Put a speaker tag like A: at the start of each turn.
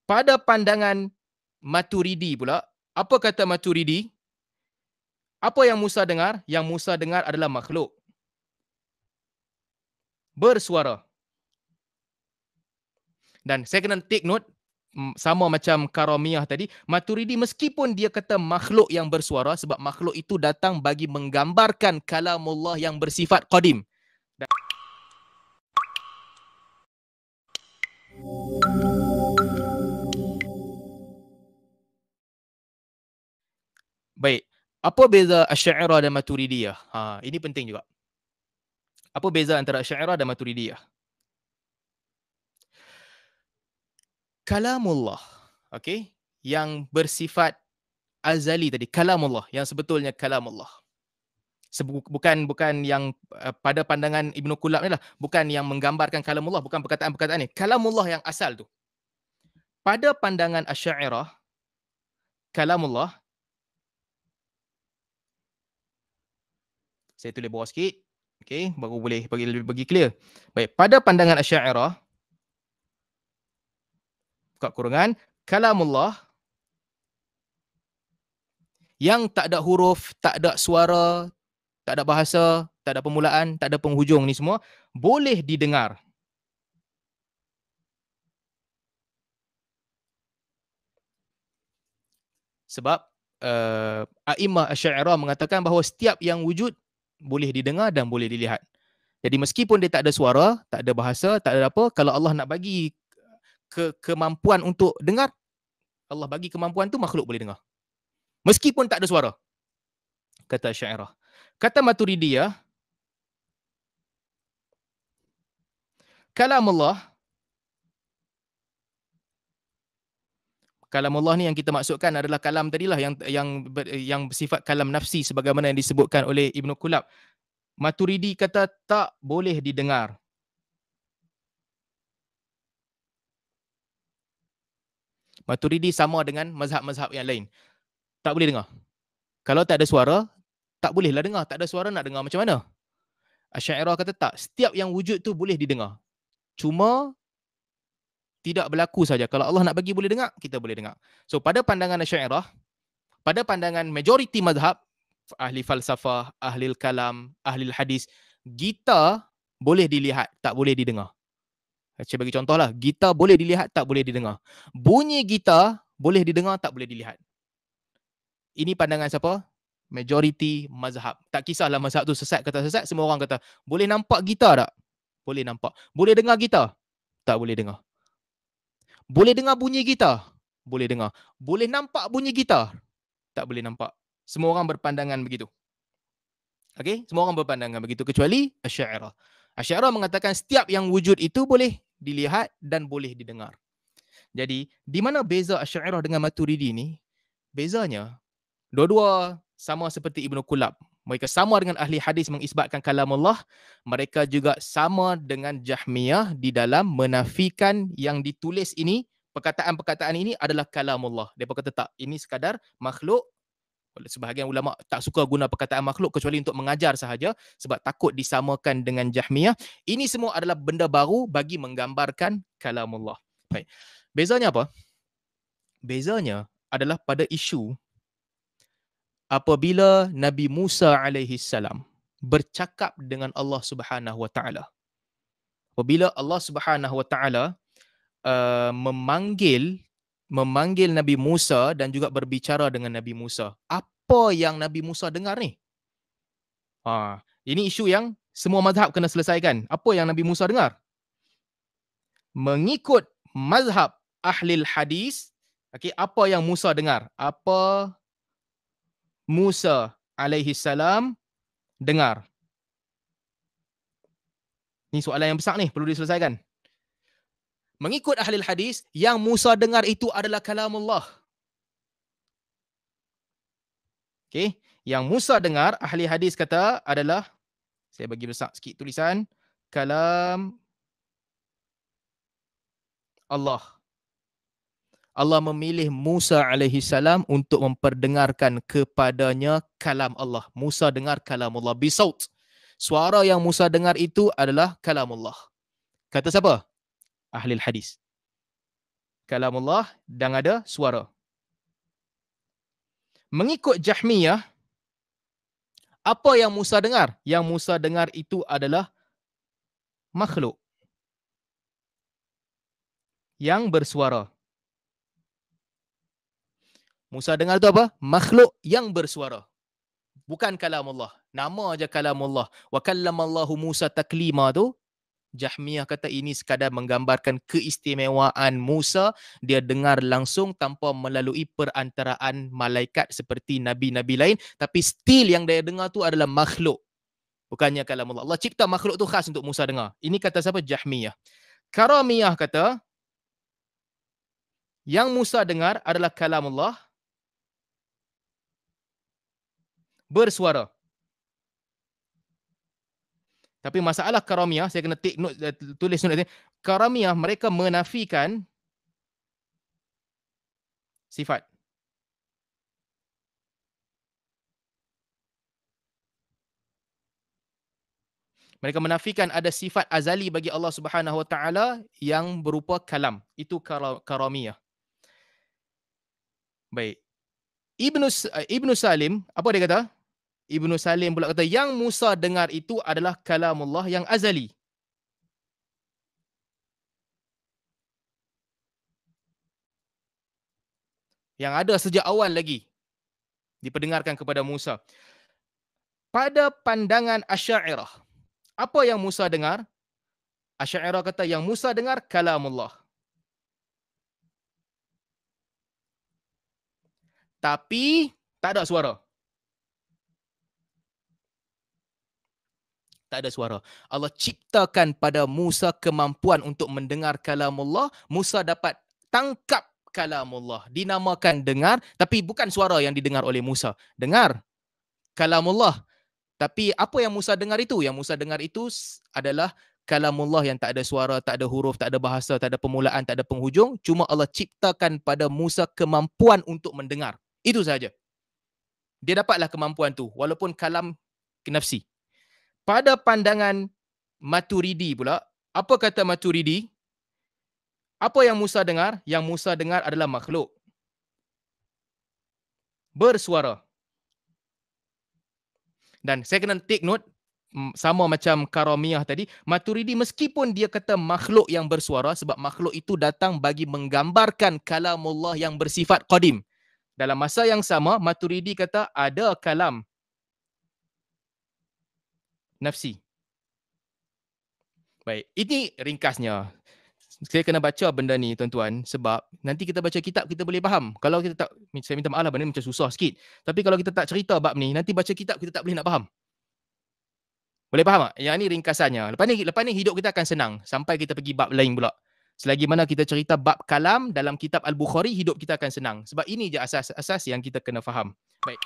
A: Pada pandangan Maturidi pula, apa kata Maturidi? Apa yang Musa dengar? Yang Musa dengar adalah makhluk bersuara. Dan saya kena take note, sama macam Karamiyah tadi, Maturidi meskipun dia kata makhluk yang bersuara, sebab makhluk itu datang bagi menggambarkan kalamullah yang bersifat qadim. Baik, apa beza Asy'ariyah dan Maturidiyah? Ini penting juga. Apa beza antara Asy'ariyah dan Maturidiyah? Kalamullah, okey, yang bersifat azali tadi, kalamullah, yang sebetulnya kalamullah. Bukan yang pada pandangan Ibnu Qulab ni lah, bukan yang menggambarkan kalamullah, bukan perkataan-perkataan ni. Kalamullah yang asal tu. Pada pandangan Asy'ariyah, kalamullah, saya tulis bawah sikit, okey, baru boleh bagi clear. Baik, pada pandangan Asy'ariyah, buka kurungan, kalamullah yang tak ada huruf, tak ada suara, tak ada bahasa, tak ada permulaan, tak ada penghujung ni semua, boleh didengar. Sebab A'immah Asy'ariyah mengatakan bahawa setiap yang wujud boleh didengar dan boleh dilihat. Jadi meskipun dia tak ada suara, tak ada bahasa, tak ada apa, kalau Allah nak bagi kemampuan untuk dengar, Allah bagi kemampuan tu, makhluk boleh dengar. Meskipun tak ada suara. Kata Asy'ariyah. Kata Maturidiyah, kalamullah ni yang kita maksudkan adalah kalam tadilah yang bersifat kalam nafsi sebagaimana yang disebutkan oleh Ibnu Qulab. Maturidi kata tak boleh didengar. Maturidi sama dengan mazhab-mazhab yang lain. Tak boleh dengar. Kalau tak ada suara, tak bolehlah dengar. Tak ada suara, nak dengar macam mana? Asy'ariyah kata tak. Setiap yang wujud tu boleh didengar. Cuma tidak berlaku saja. Kalau Allah nak bagi boleh dengar, kita boleh dengar. So pada pandangan Asy'ariyah, pada pandangan majoriti mazhab, ahli falsafah, ahli kalam, ahli hadis, gitar boleh dilihat, tak boleh didengar. Saya bagi contohlah, gitar boleh dilihat, tak boleh didengar. Bunyi gitar boleh didengar, tak boleh dilihat. Ini pandangan siapa? Majoriti mazhab. Tak kisahlah mazhab tu sesat kata sesat, semua orang kata, boleh nampak gitar tak? Boleh nampak. Boleh dengar gitar? Tak boleh dengar. Boleh dengar bunyi gitar? Boleh dengar. Boleh nampak bunyi gitar? Tak boleh nampak. Semua orang berpandangan begitu. Okey, semua orang berpandangan begitu kecuali Asy'ariyah. Asy'ariyah mengatakan setiap yang wujud itu boleh dilihat dan boleh didengar. Jadi, di mana beza Asy'ariyah dengan Maturidi ni? Bezanya, dua-dua sama seperti Ibnu Qulab. Mereka sama dengan ahli hadis mengisbatkan kalamullah. Mereka juga sama dengan Jahmiyah di dalam menafikan yang ditulis ini, perkataan-perkataan ini adalah kalamullah. Mereka kata tak, ini sekadar makhluk. Sebahagian ulama tak suka guna perkataan makhluk kecuali untuk mengajar sahaja sebab takut disamakan dengan Jahmiyah. Ini semua adalah benda baru bagi menggambarkan kalamullah. Baik. Bezanya apa? Bezanya adalah pada isu apabila Nabi Musa alaihi salam bercakap dengan Allah Subhanahu wa taala. Apabila Allah Subhanahu wa taala memanggil Nabi Musa dan juga berbicara dengan Nabi Musa. Apa yang Nabi Musa dengar ni? Ini isu yang semua mazhab kena selesaikan. Apa yang Nabi Musa dengar? Mengikut mazhab ahli hadis, okay, apa yang Musa dengar? Apa Musa alaihi salam dengar? Ini soalan yang besar ni, perlu diselesaikan. Mengikut ahli hadis, yang Musa dengar itu adalah kalamullah. Okay. Yang Musa dengar, ahli hadis kata adalah, saya bagi besar sikit tulisan, kalam Allah. Allah memilih Musa alaihi salam untuk memperdengarkan kepadanya kalam Allah. Musa dengar kalamullah bisaut. Suara yang Musa dengar itu adalah kalamullah. Kata siapa? Ahli hadis. kalamullah dan ada suara. Mengikut Jahmiyah, apa yang Musa dengar? Yang Musa dengar itu adalah makhluk yang bersuara. Musa dengar itu apa? Makhluk yang bersuara. Bukan kalamullah. Nama aja kalamullah. Wa kallamallahu Musa taklima tu, Jahmiyah kata ini sekadar menggambarkan keistimewaan Musa. Dia dengar langsung tanpa melalui perantaraan malaikat seperti nabi-nabi lain. Tapi still yang dia dengar tu adalah makhluk. Bukannya kalamullah. Allah cipta makhluk tu khas untuk Musa dengar. Ini kata siapa? Jahmiyah. Karamiyah kata, yang Musa dengar adalah kalamullah bersuara. Tapi masalah karamiyah, saya kena take note, tulis note ni. Karamiyah mereka menafikan sifat. Mereka menafikan ada sifat azali bagi Allah Subhanahu Wa Taala yang berupa kalam. Itu karamiyah. Baik. Ibnu Salim, apa dia kata? Ibnu Salim pula kata yang Musa dengar itu adalah kalamullah yang azali. Yang ada sejak awal lagi diperdengarkan kepada Musa. Pada pandangan Asy'ariyah, apa yang Musa dengar? Asy'ariyah kata yang Musa dengar kalamullah. Tapi tak ada suara. Tak ada suara. Allah ciptakan pada Musa kemampuan untuk mendengar kalamullah. Musa dapat tangkap kalamullah. Dinamakan dengar, tapi bukan suara yang didengar oleh Musa. Dengar kalamullah. Tapi apa yang Musa dengar itu? Yang Musa dengar itu adalah kalamullah yang tak ada suara, tak ada huruf, tak ada bahasa, tak ada permulaan, tak ada penghujung. Cuma Allah ciptakan pada Musa kemampuan untuk mendengar. Itu sahaja. Dia dapatlah kemampuan tu, walaupun kalam nafsi. Pada pandangan Maturidi pula, apa kata Maturidi? Apa yang Musa dengar? Yang Musa dengar adalah makhluk bersuara. Dan saya kena take note, sama macam Karamiyah tadi, Maturidi meskipun dia kata makhluk yang bersuara, sebab makhluk itu datang bagi menggambarkan kalamullah yang bersifat qadim. Dalam masa yang sama, Maturidi kata ada kalam nafsi. Baik, ini ringkasnya. Saya kena baca benda ni tuan-tuan sebab nanti kita baca kitab kita boleh faham. Kalau kita tak, saya minta maaf lah, benda ni macam susah sikit. Tapi kalau kita tak cerita bab ni, nanti baca kitab kita tak boleh nak faham. Boleh faham tak? Yang ni ringkasannya. Lepas ni hidup kita akan senang sampai kita pergi bab lain pula. Selagi mana kita cerita bab kalam dalam kitab Al-Bukhari, hidup kita akan senang. Sebab ini je asas-asas yang kita kena faham. Baik.